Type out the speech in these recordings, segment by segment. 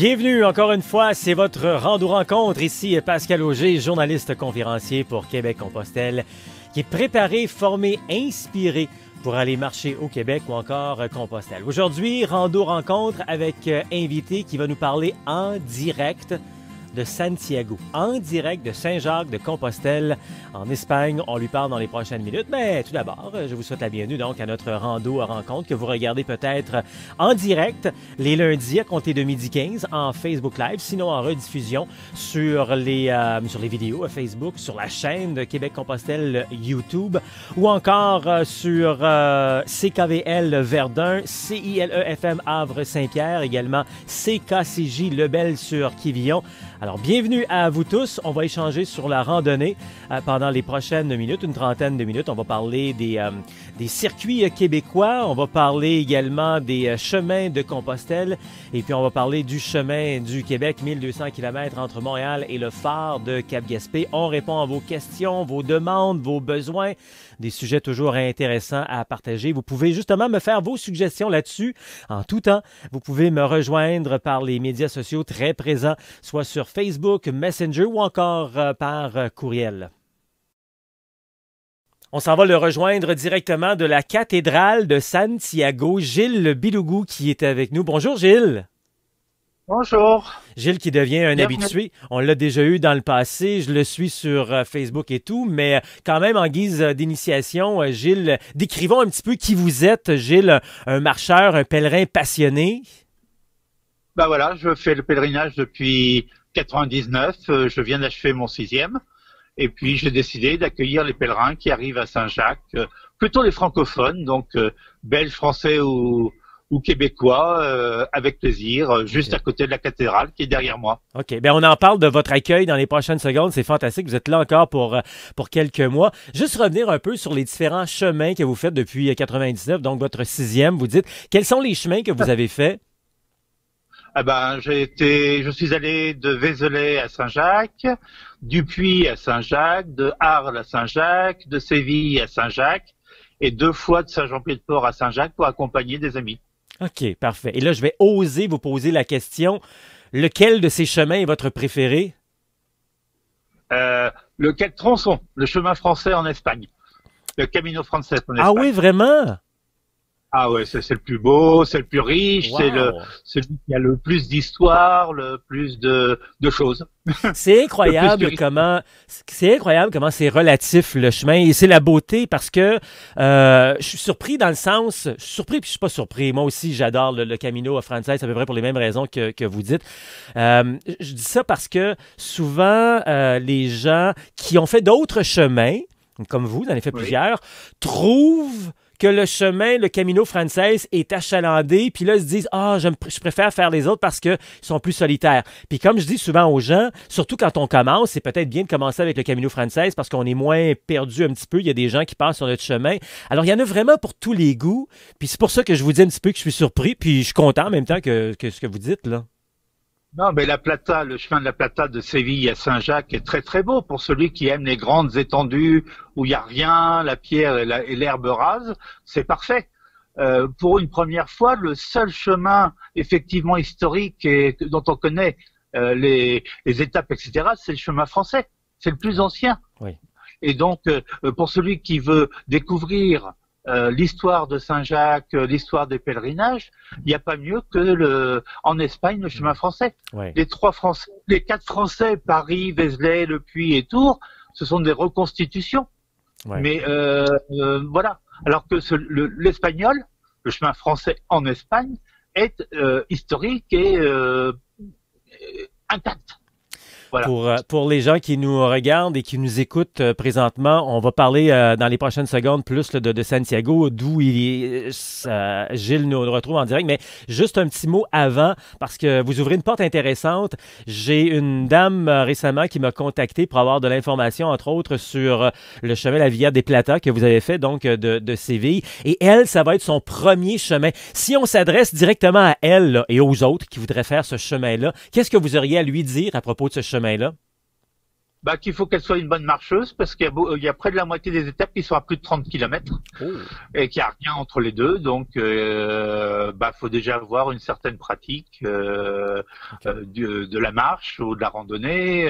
Bienvenue encore une fois, c'est votre rando-rencontre. Ici Pascal Auger, journaliste conférencier pour Québec-Compostelle, qui est préparé, formé, inspiré pour aller marcher au Québec ou encore Compostelle. Aujourd'hui, rando-rencontre avec invité qui va nous parler en direct de Santiago, en direct de Saint-Jacques-de-Compostelle, en Espagne. On lui parle dans les prochaines minutes. Mais tout d'abord, je vous souhaite la bienvenue donc à notre rando à rencontre que vous regardez peut-être en direct les lundis à compter de 12h15 en Facebook Live, sinon en rediffusion sur les vidéos Facebook, sur la chaîne de Québec-Compostelle YouTube ou encore sur CKVL Verdun, CILE-FM Havre-Saint-Pierre, également CKCJ Lebel sur Quévillon. Alors, bienvenue à vous tous. On va échanger sur la randonnée pendant les prochaines minutes, une trentaine de minutes. On va parler des circuits québécois. On va parler également des chemins de Compostelle. Et puis, on va parler du chemin du Québec, 1200 km entre Montréal et le phare de Cap-Gaspé. On répond à vos questions, vos demandes, vos besoins. Des sujets toujours intéressants à partager. Vous pouvez justement me faire vos suggestions là-dessus en tout temps. Vous pouvez me rejoindre par les médias sociaux très présents, soit sur Facebook, Messenger ou encore par courriel. On s'en va le rejoindre directement de la cathédrale de Santiago, Gilles Bilougou qui est avec nous. Bonjour Gilles. Bonjour. Gilles qui devient un habitué. On l'a déjà eu dans le passé. Je le suis sur Facebook et tout. Mais quand même, en guise d'initiation, Gilles, décrivons un petit peu qui vous êtes. Gilles, un marcheur, un pèlerin passionné. Ben voilà, je fais le pèlerinage depuis 99. Je viens d'achever mon 6e. Et puis, j'ai décidé d'accueillir les pèlerins qui arrivent à Saint-Jacques, plutôt les francophones, donc belges, français ou québécois, avec plaisir, juste à côté de la cathédrale qui est derrière moi. OK. Bien, on en parle de votre accueil dans les prochaines secondes. C'est fantastique. Vous êtes là encore pour quelques mois. Juste revenir un peu sur les différents chemins que vous faites depuis 99, donc votre 6e. Vous dites, quels sont les chemins que vous avez faits? Ah ben, je suis allé de Vézelay à Saint-Jacques, du Puy à Saint-Jacques, de Arles à Saint-Jacques, de Séville à Saint-Jacques et 2 fois de Saint-Jean-Pied-de-Port à Saint-Jacques pour accompagner des amis. OK, parfait. Et là, je vais oser vous poser la question. Lequel de ces chemins est votre préféré? Lequel tronçon? Le chemin français en Espagne. Le Camino Frances en Espagne. Ah oui, vraiment? Ah ouais, c'est le plus beau, c'est le plus riche, Wow. C'est celui qui a le plus d'histoire, le plus de choses. C'est incroyable comment c'est relatif le chemin et c'est la beauté parce que je suis surpris dans le sens, je suis surpris puis je suis pas surpris. Moi aussi, j'adore le Camino Frances à peu près pour les mêmes raisons que vous dites. Je dis ça parce que souvent les gens qui ont fait d'autres chemins, comme vous en avez fait plusieurs, trouvent que le chemin, le Camino Frances est achalandé, puis là, ils se disent « Ah, je préfère faire les autres parce qu'ils sont plus solitaires. » Puis comme je dis souvent aux gens, surtout quand on commence, c'est peut-être bien de commencer avec le Camino Frances parce qu'on est moins perdu un petit peu. Il y a des gens qui passent sur notre chemin. Alors, il y en a vraiment pour tous les goûts. Puis c'est pour ça que je vous dis un petit peu que je suis surpris, puis je suis content en même temps que ce que vous dites, là. Non, mais la Plata, le chemin de la Plata de Séville à Saint-Jacques est très très beau pour celui qui aime les grandes étendues où il n'y a rien, la pierre et l'herbe rase, c'est parfait. Pour une première fois, le seul chemin effectivement historique et dont on connaît les étapes, etc., c'est le chemin français. C'est le plus ancien. Oui. Et donc, pour celui qui veut découvrir l'histoire de Saint-Jacques, l'histoire des pèlerinages, il n'y a pas mieux que en Espagne, le chemin français. Ouais. Les 4 Français, Paris, Vézelay, Le Puy et Tours, ce sont des reconstitutions. Ouais. Mais voilà. Alors que l'espagnol, le chemin français en Espagne, est historique et intact. Voilà. Pour les gens qui nous regardent et qui nous écoutent présentement, on va parler dans les prochaines secondes plus là, de Santiago, d'où Gilles nous retrouve en direct. Mais juste un petit mot avant, parce que vous ouvrez une porte intéressante. J'ai une dame récemment qui m'a contacté pour avoir de l'information, entre autres, sur le chemin La Via des Plata que vous avez fait, donc de Séville. Et elle, ça va être son premier chemin. Si on s'adresse directement à elle là, et aux autres qui voudraient faire ce chemin-là, qu'est-ce que vous auriez à lui dire à propos de ce chemin-là? Bah, qu'il faut qu'elle soit une bonne marcheuse parce il y a près de la moitié des étapes qui sont à plus de 30 kilomètres Oh, et qu'il n'y a rien entre les deux. Donc, bah, faut déjà avoir une certaine pratique OK. de la marche ou de la randonnée.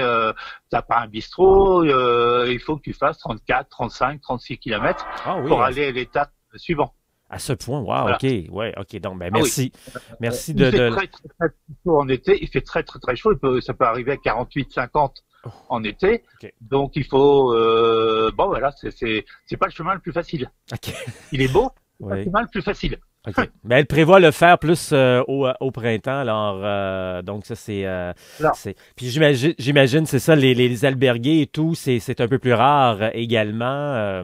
T'as pas un bistrot. Il faut que tu fasses 34, 35, 36 kilomètres Ah oui, pour aller à l'étape suivante. à ce point, wow, Voilà. OK, ouais, OK, donc, ben, Ah oui. merci. Merci Il de, fait de... très, très, très chaud en été. Il fait très, très, très chaud. Ça peut arriver à 48, 50 Oh, en été. OK, Donc il faut bon voilà, c'est pas le chemin le plus facile. OK, Il est beau, c'est pas le oui, chemin le plus facile. OK. Ben, elle prévoit le faire plus au printemps, alors, donc ça, Alors, Puis j'imagine, c'est ça, les albergués et tout, c'est un peu plus rare également.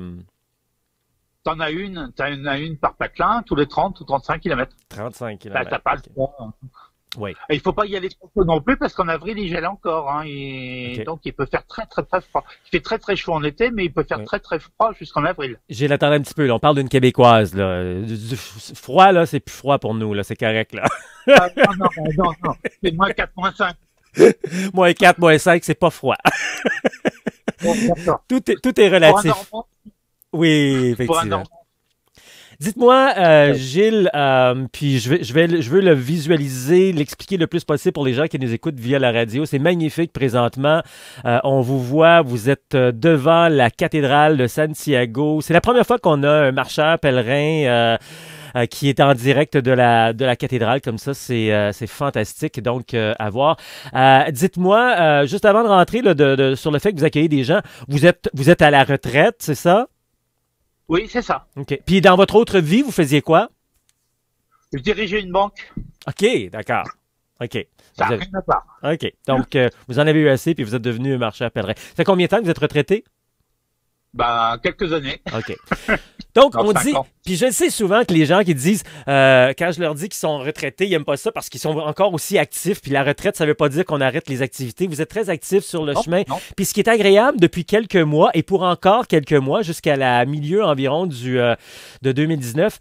t'en as une par patelin tous les 30 ou 35 kilomètres. 35 T'as km. pas le OK. choix, hein. Oui, Et il faut pas y aller trop tôt non plus parce qu'en avril il gèle encore, hein, OK. donc il peut faire très très très froid. Il fait très très chaud en été, mais il peut faire Oui. très très froid jusqu'en avril. J'ai l'attendre un petit peu, là. On parle d'une Québécoise, là. Froid, là, c'est plus froid pour nous, là. C'est correct, là. Ah, non, non, non, non, c'est moins 4, moins 5. Moins 4, moins 5, c'est pas froid. Bon, d'accord. Tout est Pour un relatif. Normand, Oui, pour un effectivement. Normand, Dites-moi, Gilles, puis je veux le visualiser, l'expliquer le plus possible pour les gens qui nous écoutent via la radio. C'est magnifique présentement. On vous voit, vous êtes devant la cathédrale de Santiago. C'est la première fois qu'on a un marcheur pèlerin qui est en direct de la cathédrale comme ça. C'est fantastique, donc à voir. Dites-moi, juste avant de rentrer là, sur le fait que vous accueillez des gens, vous êtes à la retraite, c'est ça? oui, c'est ça. OK. Puis dans votre autre vie, vous faisiez quoi? Je dirigeais une banque, OK, d'accord. OK. ça Vous n'a avez- rien à voir. OK. Donc, vous en avez eu assez, puis vous êtes devenu un marcheur pèlerin. Ça fait combien de temps que vous êtes retraité? Bah, quelques années, OK. Donc, dans on 5 dit, ans. puis je sais souvent que les gens qui disent, quand je leur dis qu'ils sont retraités, ils n'aiment pas ça parce qu'ils sont encore aussi actifs. Puis la retraite, ça ne veut pas dire qu'on arrête les activités. Vous êtes très actifs sur le Non, chemin. non. Puis ce qui est agréable depuis quelques mois et pour encore quelques mois, jusqu'à la milieu environ de 2019,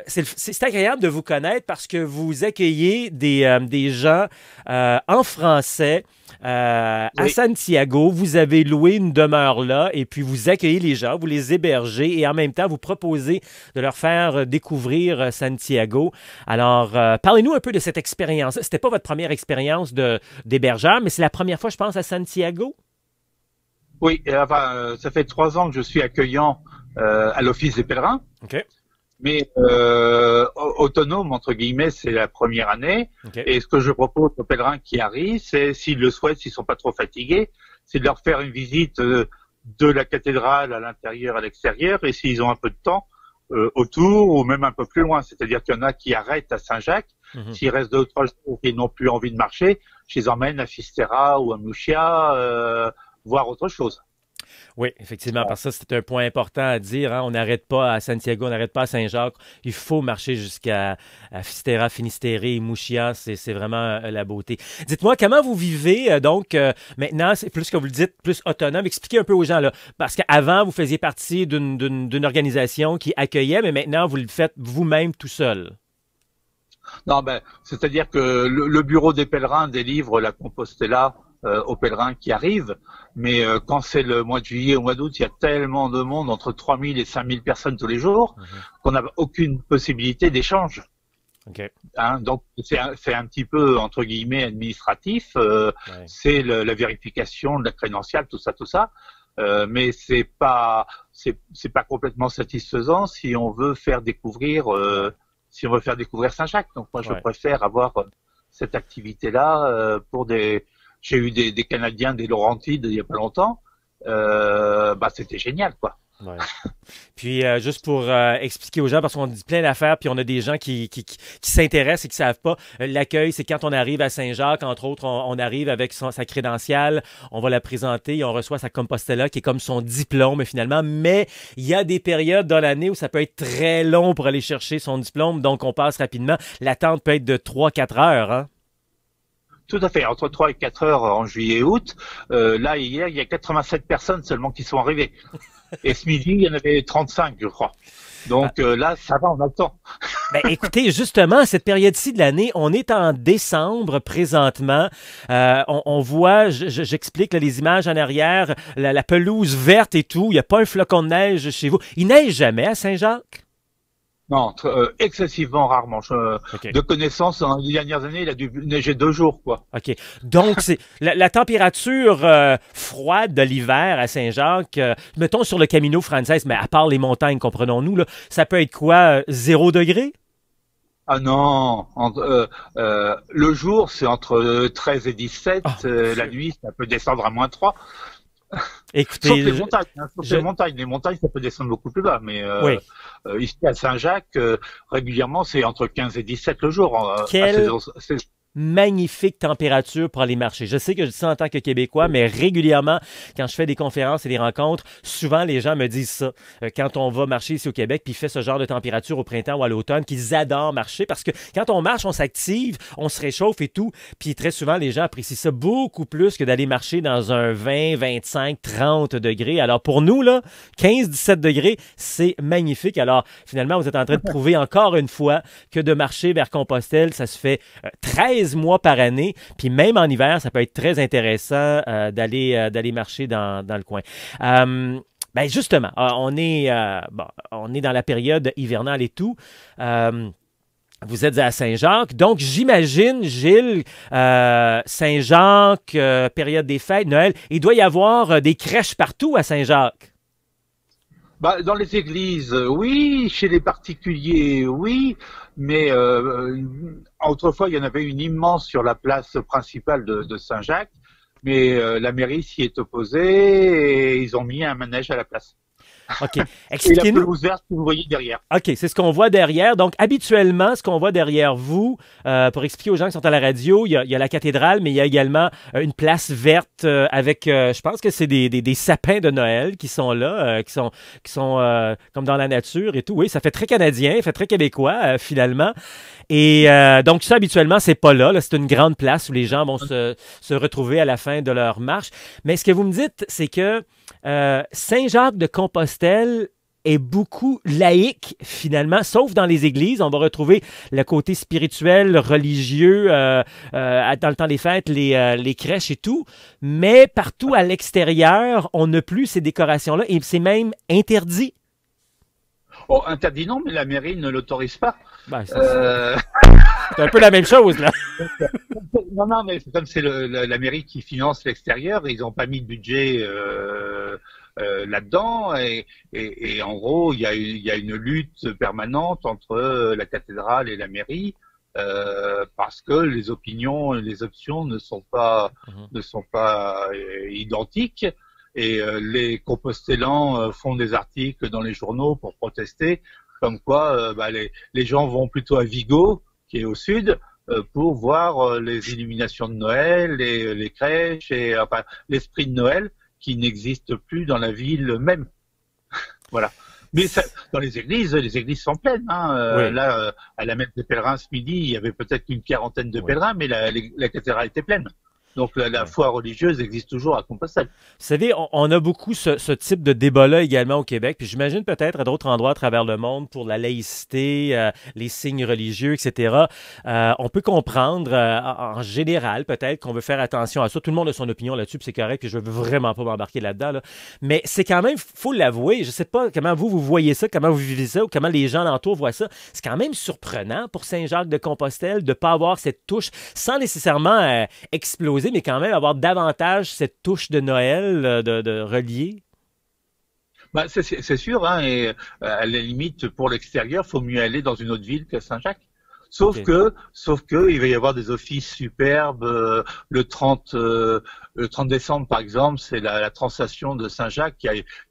c'est agréable de vous connaître parce que vous accueillez des gens en français. À Oui. Santiago, vous avez loué une demeure là et puis vous accueillez les gens, vous les hébergez et en même temps vous proposez de leur faire découvrir Santiago. Alors, parlez-nous un peu de cette expérience. C'était pas votre première expérience d'hébergeur, mais c'est la première fois, je pense, à Santiago. Oui, enfin, ça fait 3 ans que je suis accueillant à l'Office des pèlerins, OK. mais autonome, entre guillemets, c'est la première année. OK. Et ce que je propose aux pèlerins qui arrivent, c'est, s'ils le souhaitent, s'ils sont pas trop fatigués, c'est de leur faire une visite de la cathédrale à l'intérieur, à l'extérieur, et s'ils ont un peu de temps, autour ou même un peu plus loin. C'est-à-dire qu'il y en a qui arrêtent à Saint-Jacques. Mhm. S'ils restent 2 ou 3 jours et n'ont plus envie de marcher, je les emmène à Fisterra ou à Mouchia, voir autre chose. Oui, effectivement, parce que ça, c'est un point important à dire. Hein. On n'arrête pas à Santiago, on n'arrête pas à Saint-Jacques. Il faut marcher jusqu'à Fisterra, Finistère et Mouchia. C'est vraiment la beauté. Dites-moi, comment vous vivez, maintenant, c'est plus que vous le dites, plus autonome. Expliquez un peu aux gens, là. Parce qu'avant, vous faisiez partie d'une organisation qui accueillait, mais maintenant, vous le faites vous-même tout seul. Non, ben, c'est-à-dire que le bureau des pèlerins délivre la Compostela aux pèlerins qui arrivent, mais quand c'est le mois de juillet au mois d'août, il y a tellement de monde, entre 3000 et 5000 personnes tous les jours, Mhm. qu'on n'a aucune possibilité d'échange. OK. Hein, donc c'est un petit peu entre guillemets administratif, Ouais. c'est la vérification de la crédentiale, tout ça, mais c'est pas complètement satisfaisant si on veut faire découvrir Saint-Jacques. Donc moi je Ouais. préfère avoir cette activité-là pour des. J'ai eu des Canadiens, des Laurentides il y a pas longtemps. Bah c'était génial quoi. Ouais. Puis, juste pour expliquer aux gens, parce qu'on dit plein d'affaires, puis on a des gens qui s'intéressent et qui savent pas. L'accueil, c'est quand on arrive à Saint-Jacques, entre autres, on arrive avec sa crédentiale, on va la présenter et on reçoit sa Compostela, qui est comme son diplôme finalement. Mais il y a des périodes dans l'année où ça peut être très long pour aller chercher son diplôme, donc on passe rapidement. L'attente peut être de 3-4 heures. Hein? Tout à fait, entre 3 et 4 heures en juillet et août. Là, hier, il y a 87 personnes seulement qui sont arrivées. Et ce midi, il y en avait 35, je crois. Donc là, ça va, on a le temps. Ben, écoutez, justement, cette période-ci de l'année, on est en décembre présentement. On voit, j'explique là, les images en arrière, la pelouse verte et tout. Il n'y a pas un flocon de neige chez vous. Il neige jamais à Saint-Jacques? Non, excessivement rarement. OK. De connaissance, dans les dernières années, il a dû neiger 2 jours, quoi. OK. Donc, c'est la température froide de l'hiver à Saint-Jacques, mettons sur le Camino Frances, mais à part les montagnes, comprenons-nous, là, ça peut être quoi, 0 degré? Ah non, le jour, c'est entre 13 et 17. Oh, La nuit, ça peut descendre à -3. Sauf écoutez, les montagnes, hein, sauf les montagnes. Les montagnes, ça peut descendre beaucoup plus bas. Mais oui. ici, à Saint-Jacques, régulièrement, c'est entre 15 et 17 le jour. Quel magnifique température pour aller marcher. Je sais que je dis ça en tant que Québécois, mais régulièrement, quand je fais des conférences et des rencontres, souvent les gens me disent ça. Quand on va marcher ici au Québec, puis il fait ce genre de température au printemps ou à l'automne, qu'ils adorent marcher parce que quand on marche, on s'active, on se réchauffe et tout. Puis très souvent, les gens apprécient ça beaucoup plus que d'aller marcher dans un 20, 25, 30 degrés. Alors pour nous, là, 15, 17 degrés, c'est magnifique. Alors finalement, vous êtes en train de prouver encore une fois que de marcher vers Compostelle, ça se fait 13 mois par année, puis même en hiver, ça peut être très intéressant d'aller marcher dans le coin. Ben justement, on est dans la période hivernale et tout. Vous êtes à Saint-Jacques, donc j'imagine, Gilles, Saint-Jacques, période des fêtes, Noël, il doit y avoir des crèches partout à Saint-Jacques. Bah, dans les églises, oui, chez les particuliers, oui, mais autrefois il y en avait une immense sur la place principale de Saint-Jacques, mais la mairie s'y est opposée et ils ont mis un manège à la place. OK. Et la Expliquez-nous. pelouse verte que vous voyez derrière. OK, c'est ce qu'on voit derrière. Donc, habituellement, ce qu'on voit derrière vous, pour expliquer aux gens qui sont à la radio, il y a la cathédrale, mais il y a également une place verte avec, je pense que c'est des sapins de Noël qui sont là, qui sont comme dans la nature et tout. Oui, ça fait très canadien, ça fait très québécois, finalement. Et donc, ça, habituellement, c'est pas là. C'est une grande place où les gens vont se retrouver à la fin de leur marche. Mais ce que vous me dites, c'est que Saint-Jacques-de-Compostelle est beaucoup laïque, finalement, sauf dans les églises. On va retrouver le côté spirituel, religieux, dans le temps des fêtes, les crèches et tout. Mais partout à l'extérieur, on n'a plus ces décorations-là et c'est même interdit. Oh, interdit non, mais la mairie ne l'autorise pas. Ben, c'est un peu la même chose, là. Non, mais comme c'est la mairie qui finance l'extérieur, ils n'ont pas mis de budget là-dedans et en gros, il y a une lutte permanente entre la cathédrale et la mairie parce que les opinions et les options ne sont pas identiques. Et les Compostellans font des articles dans les journaux pour protester, comme quoi les gens vont plutôt à Vigo, qui est au sud, pour voir les illuminations de Noël, les crèches et enfin l'esprit de Noël qui n'existe plus dans la ville même. Voilà. Mais ça, dans les églises sont pleines. Hein. Oui. Là, à la messe des pèlerins ce midi, il y avait peut-être une quarantaine de pèlerins, mais la cathédrale était pleine. Donc la foi religieuse existe toujours à Compostelle. Vous savez, on a beaucoup ce type de débat-là également au Québec, puis j'imagine peut-être à d'autres endroits à travers le monde pour la laïcité, les signes religieux, etc. On peut comprendre en général peut-être qu'on veut faire attention à ça. Tout le monde a son opinion là-dessus, puis c'est correct, puis je veux vraiment pas m'embarquer là-dedans. Là. Mais c'est quand même, faut l'avouer, je sais pas comment vous voyez ça, comment vous vivez ça, ou comment les gens alentour voient ça. C'est quand même surprenant pour Saint-Jacques-de-Compostelle de pas avoir cette touche sans nécessairement exploser, mais quand même avoir davantage cette touche de Noël de relier. Bah, c'est sûr, hein, et à la limite, pour l'extérieur, faut mieux aller dans une autre ville que Saint-Jacques. Sauf que il va y avoir des offices superbes. Le 30 décembre, par exemple, c'est la translation de Saint-Jacques qui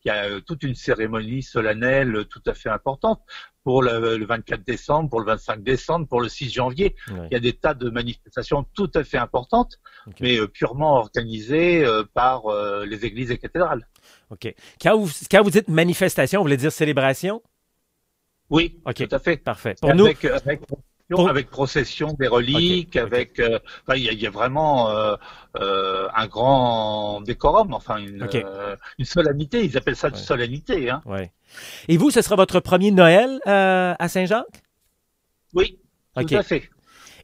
a toute une cérémonie solennelle tout à fait importante. Pour le 24 décembre, pour le 25 décembre, pour le 6 janvier. Ouais. Il y a des tas de manifestations tout à fait importantes, mais purement organisées par les églises et cathédrales. OK. Quand vous dites manifestation, vous voulez dire célébration? Oui, okay. Tout à fait. Parfait. Pour nous... avec procession des reliques, Ok, ok. avec, enfin, il y a vraiment un grand décorum, enfin OK. une solennité. Ils appellent ça une Ouais, solennité, hein. ouais. Et vous, ce sera votre premier Noël à Saint-Jacques? Oui, tout OK. à fait,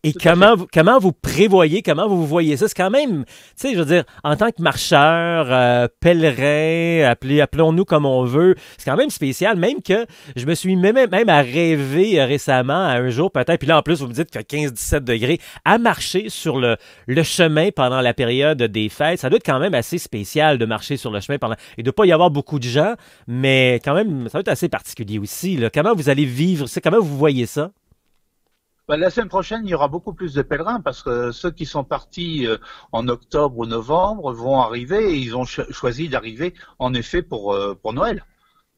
Et tout à fait. comment vous prévoyez, comment vous voyez ça? C'est quand même, tu sais, je veux dire, en tant que marcheur, pèlerin, appelons-nous comme on veut, c'est quand même spécial, même que je me suis même à rêver récemment, à un jour peut-être, puis là en plus vous me dites qu'il fait 15-17 degrés, à marcher sur le chemin pendant la période des fêtes. Ça doit être quand même assez spécial de marcher sur le chemin pendant... Il ne doit pas y avoir beaucoup de gens, mais quand même, ça doit être assez particulier aussi, là. Comment vous allez vivre ça? Comment vous voyez ça? Bah, la semaine prochaine, il y aura beaucoup plus de pèlerins parce que ceux qui sont partis en octobre ou novembre vont arriver et ils ont choisi d'arriver en effet pour Noël.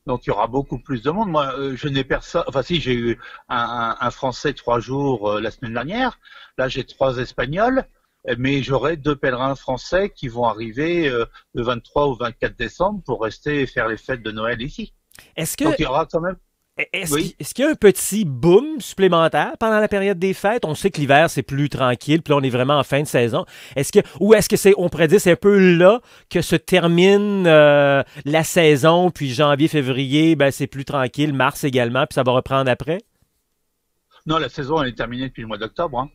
Donc il y aura beaucoup plus de monde. Moi, je n'ai personne. Enfin, si j'ai eu un Français 3 jours la semaine dernière. Là, j'ai 3 Espagnols, mais j'aurai 2 pèlerins français qui vont arriver le 23 ou 24 décembre pour rester et faire les fêtes de Noël ici. Est-ce que Donc il y aura quand même. Oui. Est-ce qu'il y a un petit boom supplémentaire pendant la période des fêtes? On sait que l'hiver, c'est plus tranquille, puis là, on est vraiment en fin de saison. Ou est-ce que on pourrait dire, c'est un peu là que se termine la saison, puis janvier, février, ben, c'est plus tranquille, mars également, puis ça va reprendre après? Non, la saison elle est terminée depuis le mois d'octobre, hein.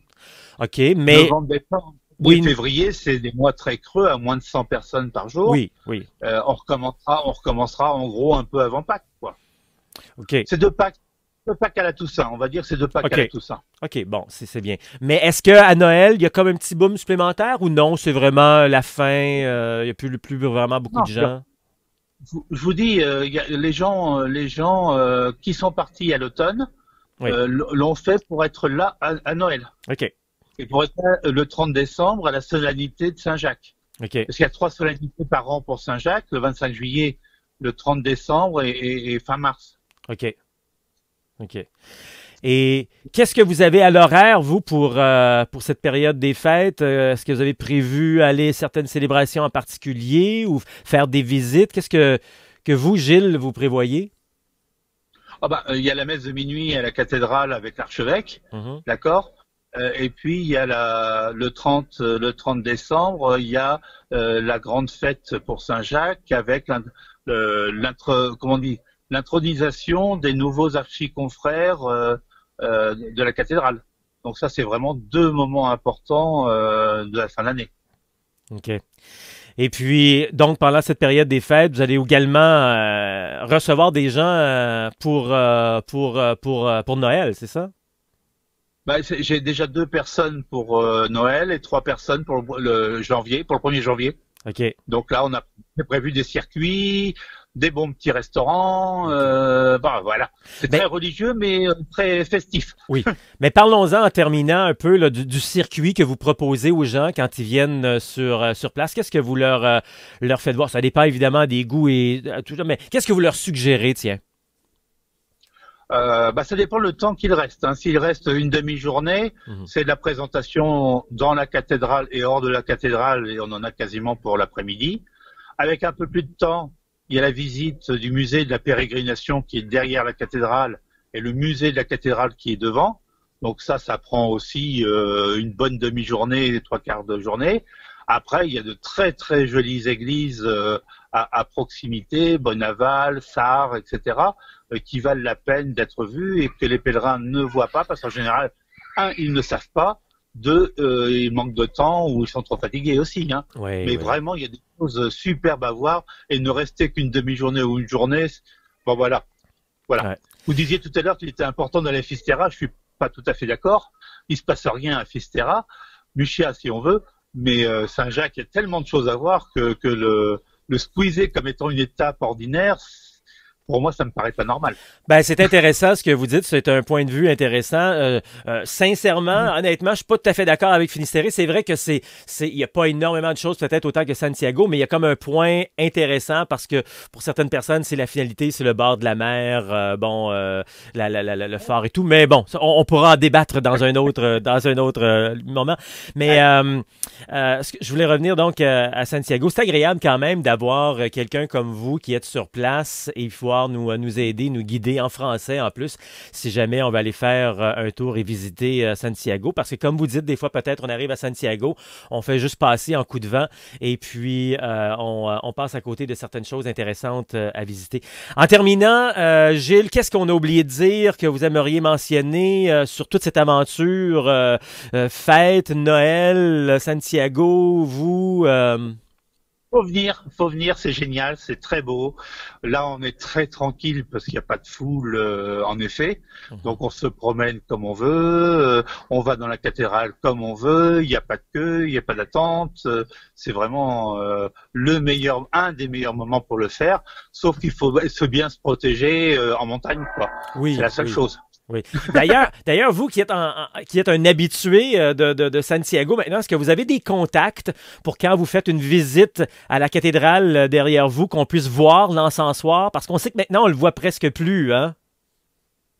OK, mais Novembre, décembre et oui, février, c'est des mois très creux, à moins de 100 personnes par jour. oui, oui. On recommencera en gros un peu avant Pâques, quoi. OK, C'est de Pâques à la Toussaint, on va dire, c'est de Pâques à la OK. Toussaint. OK, bon, c'est bien. Mais est-ce qu'à Noël, il y a comme un petit boom supplémentaire ou non, c'est vraiment la fin, il n'y a plus vraiment beaucoup Non, de gens? je vous dis, il y a les gens qui sont partis à l'automne Oui, l'ont fait pour être là à Noël OK, et pour être là, le 30 décembre à la solennité de Saint-Jacques. OK, Parce qu'il y a 3 solennités par an pour Saint-Jacques, le 25 juillet, le 30 décembre et fin mars. OK, OK. Et qu'est-ce que vous avez à l'horaire, vous, pour cette période des fêtes? Est-ce que vous avez prévu aller à certaines célébrations en particulier ou faire des visites? Que vous, Gilles, vous prévoyez? Ah bah, il y a la messe de minuit à la cathédrale avec l'archevêque, Mhm. d'accord. Et puis il y a le 30 décembre, il y a la grande fête pour Saint-Jacques avec comment on dit, l'intronisation des nouveaux archiconfrères de la cathédrale. Donc ça, c'est vraiment 2 moments importants de la fin d'année. OK. Et puis, donc, pendant cette période des fêtes, vous allez également recevoir des gens pour Noël, c'est ça? Bah, j'ai déjà 2 personnes pour Noël et 3 personnes pour le janvier, pour le 1er janvier. OK. Donc là, on a prévu des circuits, des bons petits restaurants. OK. Bah, voilà. C'est Ben, très religieux, mais très festif. oui. Mais parlons-en en terminant un peu là, du circuit que vous proposez aux gens quand ils viennent sur place. Qu'est-ce que vous leur faites voir? Ça dépend évidemment des goûts et tout ça, mais qu'est-ce que vous leur suggérez, tiens? Bah, ça dépend le temps qu'il reste, hein. S'il reste une demi-journée, Mhm. c'est de la présentation dans la cathédrale et hors de la cathédrale, et on en a quasiment pour l'après-midi. Avec un peu plus de temps, il y a la visite du musée de la pérégrination qui est derrière la cathédrale et le musée de la cathédrale qui est devant. Donc ça prend aussi une bonne demi-journée, 3 quarts de journée. Après, il y a de très très jolies églises à proximité, Bonnaval, Sarre, etc., qui valent la peine d'être vues et que les pèlerins ne voient pas parce qu'en général, ils ne savent pas, ils manquent de temps ou ils sont trop fatigués aussi, hein. Oui, Mais oui. vraiment, il y a des choses superbes à voir et ne rester qu'une demi-journée ou une journée, bon voilà, voilà. Ouais. Vous disiez tout à l'heure qu'il était important d'aller à Fisterra, je suis pas tout à fait d'accord. Il se passe rien à Fisterra, Muschia si on veut, mais Saint-Jacques, il y a tellement de choses à voir que le squeezer comme étant une étape ordinaire, pour moi, ça me paraît pas normal. Ben, c'est intéressant ce que vous dites. C'est un point de vue intéressant. Sincèrement, honnêtement, je suis pas tout à fait d'accord avec Finistère. C'est vrai que il y a pas énormément de choses, peut-être autant que Santiago, mais il y a comme un point intéressant parce que pour certaines personnes, c'est la finalité, c'est le bord de la mer, le phare et tout. Mais bon, on pourra en débattre dans un autre moment. Mais je voulais revenir donc à Santiago. C'est agréable quand même d'avoir quelqu'un comme vous qui êtes sur place et il faut pouvoir nous aider, nous guider en français en plus, si jamais on va aller faire un tour et visiter Santiago. Parce que comme vous dites, des fois peut-être on arrive à Santiago, on fait juste passer en coup de vent et puis on passe à côté de certaines choses intéressantes à visiter. En terminant, Gilles, qu'est-ce qu'on a oublié de dire que vous aimeriez mentionner sur toute cette aventure, fête, Noël, Santiago, vous... Faut venir, c'est génial, c'est très beau. Là, on est très tranquille parce qu'il n'y a pas de foule, en effet. Donc, on se promène comme on veut, on va dans la cathédrale comme on veut. Il n'y a pas de queue, il n'y a pas d'attente. C'est vraiment un des meilleurs moments pour le faire. Sauf qu'il faut bien se protéger en montagne, quoi. Oui, c'est la seule chose. Oui. D'ailleurs, vous qui êtes un habitué de Santiago maintenant, est-ce que vous avez des contacts pour quand vous faites une visite à la cathédrale derrière vous, qu'on puisse voir l'encensoir? Parce qu'on sait que maintenant, on le voit presque plus, hein?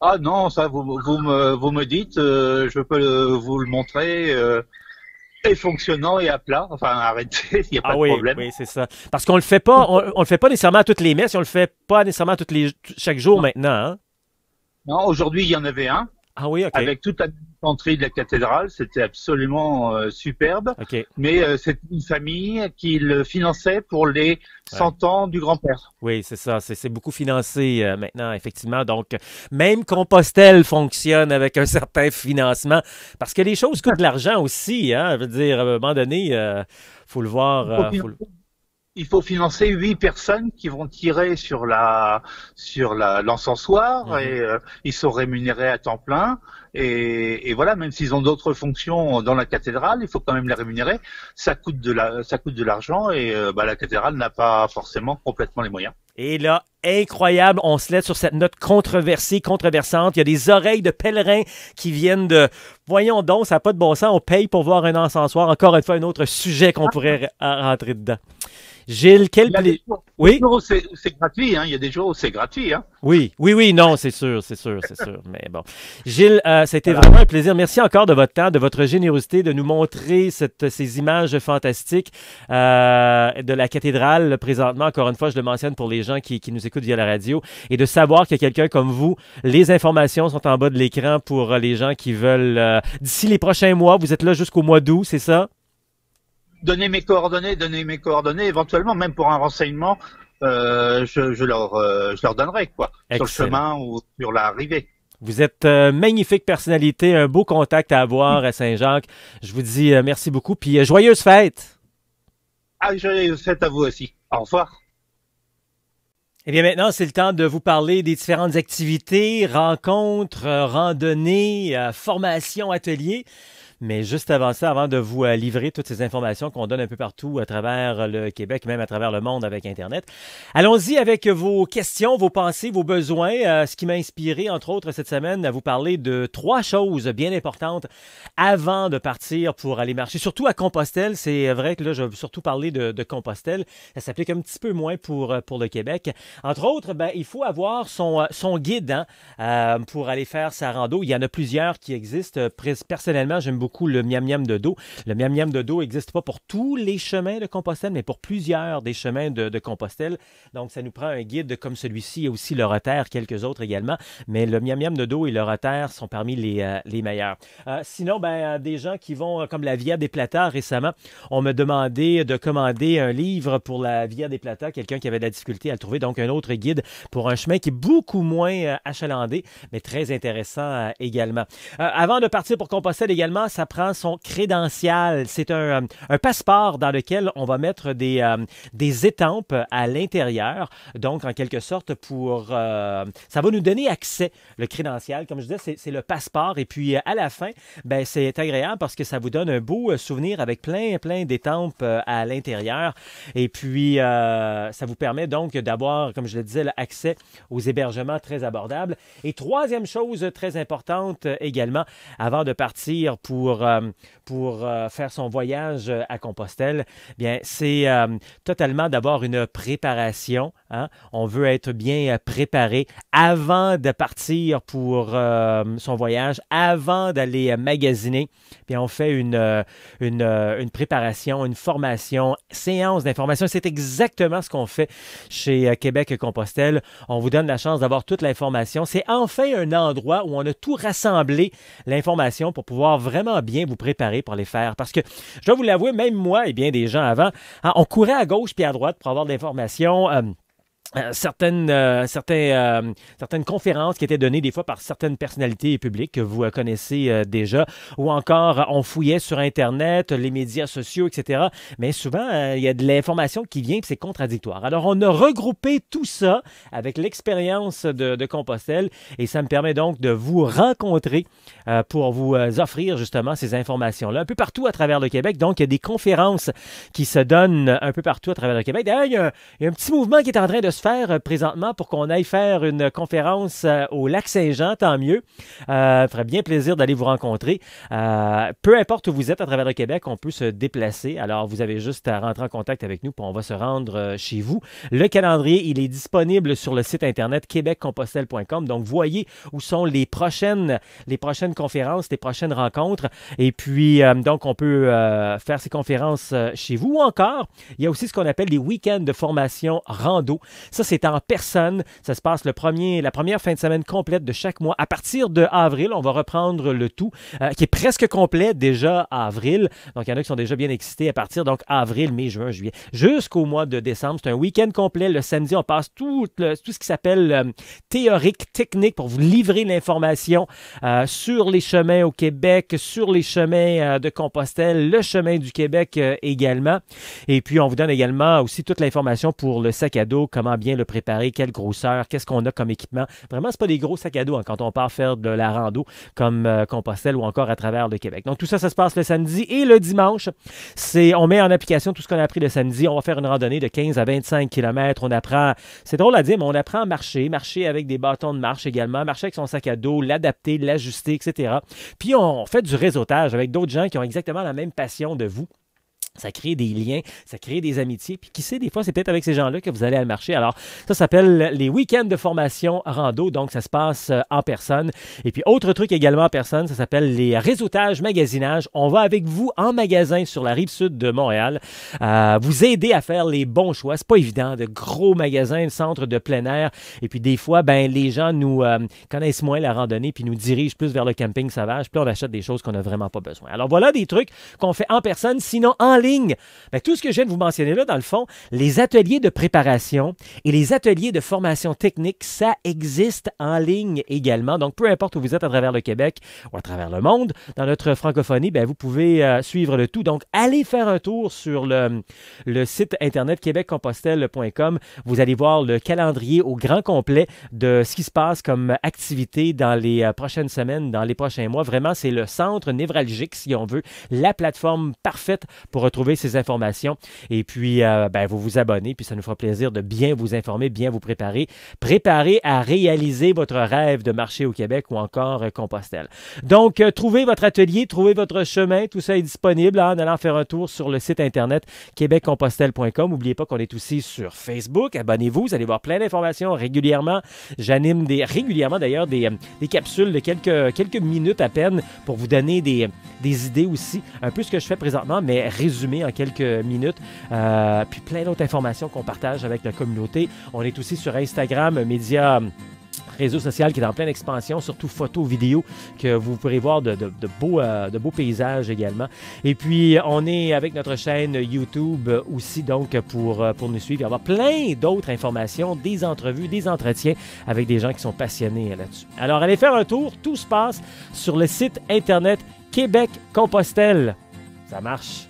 Ah non, ça, vous me dites, je peux vous le montrer. Et fonctionnant et à plat, enfin arrêtez, il n'y a pas de problème. Oui, c'est ça. Parce qu'on le fait pas, on le fait pas nécessairement à toutes les messes, on le fait pas nécessairement chaque jour maintenant, hein? Non, aujourd'hui, il y en avait un. Ah oui, OK. Avec toute la entrée de la cathédrale, c'était absolument superbe. OK. Mais c'est une famille qui le finançait pour les 100 ans du grand-père. Oui, c'est ça. C'est beaucoup financé maintenant, effectivement. Donc, même Compostelle fonctionne avec un certain financement parce que les choses coûtent de l'argent aussi, hein. Je veux dire, à un moment donné, faut le voir. Il faut financer 8 personnes qui vont tirer sur l'encensoir et ils sont rémunérés à temps plein. Et voilà, même s'ils ont d'autres fonctions dans la cathédrale, il faut quand même les rémunérer. Ça coûte de l'argent et la cathédrale n'a pas forcément complètement les moyens. Et là, incroyable, on se laisse sur cette note controversante. Il y a des oreilles de pèlerins qui viennent de... Voyons donc, ça n'a pas de bon sens, on paye pour voir un encensoir. Encore une fois, un autre sujet qu'on pourrait rentrer dedans. Gilles, quel plaisir. Oui. C'est gratuit, hein. Il y a des jours où c'est gratuit, hein. Oui, non, c'est sûr. Mais bon. Gilles, c'était vraiment un plaisir. Merci encore de votre temps, de votre générosité, de nous montrer ces images fantastiques de la cathédrale présentement. Encore une fois, je le mentionne pour les gens qui nous écoutent via la radio et de savoir qu'il y a quelqu'un comme vous. Les informations sont en bas de l'écran pour les gens qui veulent. D'ici les prochains mois, vous êtes là jusqu'au mois d'août, c'est ça? Donnez mes coordonnées, éventuellement, même pour un renseignement, je leur donnerai, quoi. Excellent. Sur le chemin ou sur l'arrivée. Vous êtes magnifique personnalité, un beau contact à avoir à Saint-Jacques. Je vous dis merci beaucoup, puis joyeuses fêtes! Ah, joyeuses fêtes à vous aussi. Au revoir. Eh bien, maintenant, c'est le temps de vous parler des différentes activités, rencontres, randonnées, formations, ateliers. Mais juste avant ça, avant de vous livrer toutes ces informations qu'on donne un peu partout à travers le Québec, même à travers le monde avec Internet, allons-y avec vos questions, vos pensées, vos besoins. Ce qui m'a inspiré, entre autres, cette semaine, à vous parler de 3 choses bien importantes avant de partir pour aller marcher. Surtout à Compostelle. C'est vrai que là, je vais surtout parler de Compostelle. Ça s'applique un petit peu moins pour le Québec. Entre autres, il faut avoir son guide pour aller faire sa rando. Il y en a plusieurs qui existent. Personnellement, j'aime beaucoup le Miam Miam de dos. Le Miam Miam de dos n'existe pas pour tous les chemins de Compostelle, mais pour plusieurs des chemins de Compostelle. Donc, ça nous prend un guide comme celui-ci. Il y a aussi le Rotaire, quelques autres également. Mais le Miam Miam de dos et le Rotaire sont parmi les meilleurs. Sinon, des gens qui vont, comme la Via des Plata récemment, on m'a demandé de commander un livre pour la Via des Plata, quelqu'un qui avait de la difficulté à le trouver. Donc, un autre guide pour un chemin qui est beaucoup moins achalandé, mais très intéressant également. Avant de partir pour Compostelle également, ça prend son crédential. C'est un passeport dans lequel on va mettre des étampes à l'intérieur. Donc, en quelque sorte, ça va nous donner accès, le crédential. Comme je disais, c'est le passeport. Et puis, à la fin, c'est agréable parce que ça vous donne un beau souvenir avec plein d'étampes à l'intérieur. Et puis, ça vous permet donc d'avoir, comme je le disais, accès aux hébergements très abordables. Et troisième chose très importante également, avant de partir pour pour faire son voyage à Compostelle, bien, c'est totalement d'avoir une préparation. Hein? On veut être bien préparé avant de partir pour son voyage, avant d'aller magasiner. Puis on fait une préparation, une formation, séance d'information. C'est exactement ce qu'on fait chez Québec-Compostelle. On vous donne la chance d'avoir toute l'information. C'est enfin un endroit où on a tout rassemblé, l'information, pour pouvoir vraiment bien vous préparer pour les faire. Parce que, je dois vous l'avouer, même moi et bien des gens avant, hein, on courait à gauche puis à droite pour avoir de l'information. Certaines conférences qui étaient données des fois par certaines personnalités publiques que vous connaissez déjà, ou encore on fouillait sur Internet, les médias sociaux, etc. Mais souvent, il y a de l'information qui vient et c'est contradictoire. Alors, on a regroupé tout ça avec l'expérience de Compostelle et ça me permet donc de vous rencontrer pour vous offrir justement ces informations-là un peu partout à travers le Québec. Donc, il y a des conférences qui se donnent un peu partout à travers le Québec. D'ailleurs, il y a un petit mouvement qui est en train de se faire présentement pour qu'on aille faire une conférence au Lac-Saint-Jean, tant mieux. Ça ferait bien plaisir d'aller vous rencontrer. Peu importe où vous êtes à travers le Québec, on peut se déplacer. Alors, vous avez juste à rentrer en contact avec nous, puis on va se rendre chez vous. Le calendrier, il est disponible sur le site internet québeccompostelle.com. Donc, voyez où sont les prochaines conférences, les prochaines rencontres. Et puis, donc, on peut faire ces conférences chez vous. Ou encore, il y a aussi ce qu'on appelle les week-ends de formation rando. Ça, c'est en personne. Ça se passe la première fin de semaine complète de chaque mois. À partir de avril, on va reprendre le tout, qui est presque complet déjà à avril. Donc, il y en a qui sont déjà bien excités à partir, donc, avril, mai, juin, juillet, jusqu'au mois de décembre. C'est un week-end complet. Le samedi, on passe tout ce qui s'appelle théorique, technique, pour vous livrer l'information sur les chemins au Québec, sur les chemins de Compostelle, le chemin du Québec également. Et puis, on vous donne également aussi toute l'information pour le sac à dos, comment bien le préparer, quelle grosseur, qu'est-ce qu'on a comme équipement. Vraiment, c'est pas des gros sacs à dos hein, quand on part faire de la rando comme Compostelle ou encore à travers le Québec. Donc, tout ça, ça se passe le samedi et le dimanche. On met en application tout ce qu'on a appris le samedi. On va faire une randonnée de 15 à 25 km. On apprend, c'est drôle à dire, mais on apprend à marcher avec des bâtons de marche également, marcher avec son sac à dos, l'adapter, l'ajuster, etc. Puis, on fait du réseautage avec d'autres gens qui ont exactement la même passion de vous. Ça crée des liens, ça crée des amitiés. Puis qui sait, des fois, c'est peut-être avec ces gens-là que vous allez aller marcher. Alors, ça s'appelle les week-ends de formation rando. Donc, ça se passe en personne. Et puis, autre truc également en personne, ça s'appelle les réseautages, magasinages. On va avec vous en magasin sur la rive sud de Montréal. Vous aider à faire les bons choix. C'est pas évident, de gros magasins, de centres de plein air. Et puis, des fois, ben les gens nous connaissent moins la randonnée puis nous dirigent plus vers le camping sauvage. Puis, on achète des choses qu'on n'a vraiment pas besoin. Alors, voilà des trucs qu'on fait en personne. Sinon, en ligne. Bien, tout ce que je viens de vous mentionner là, dans le fond, les ateliers de préparation et les ateliers de formation technique, ça existe en ligne également. Donc, peu importe où vous êtes à travers le Québec ou à travers le monde, dans notre francophonie, bien, vous pouvez suivre le tout. Donc, allez faire un tour sur le site internet québeccompostelle.com. Vous allez voir le calendrier au grand complet de ce qui se passe comme activité dans les prochaines semaines, dans les prochains mois. Vraiment, c'est le centre névralgique, si on veut, la plateforme parfaite pour retrouver ces informations. Et puis, vous vous abonnez, puis ça nous fera plaisir de bien vous informer, bien vous préparer. Préparer à réaliser votre rêve de marcher au Québec ou encore Compostelle. Donc, trouvez votre atelier, trouvez votre chemin. Tout ça est disponible en allant faire un tour sur le site internet québeccompostelle.com. N'oubliez pas qu'on est aussi sur Facebook. Abonnez-vous, vous allez voir plein d'informations régulièrement. J'anime régulièrement d'ailleurs des capsules de quelques minutes à peine pour vous donner des idées aussi. Un peu ce que je fais présentement, mais résumé en quelques minutes. Puis plein d'autres informations qu'on partage avec la communauté. On est aussi sur Instagram, un média réseau social qui est en pleine expansion, surtout photos, vidéos, que vous pourrez voir de beaux paysages également. Et puis, on est avec notre chaîne YouTube aussi, donc, pour nous suivre et avoir plein d'autres informations, des entrevues, des entretiens avec des gens qui sont passionnés là-dessus. Alors, allez faire un tour. Tout se passe sur le site Internet Québec-Compostelle. Ça marche.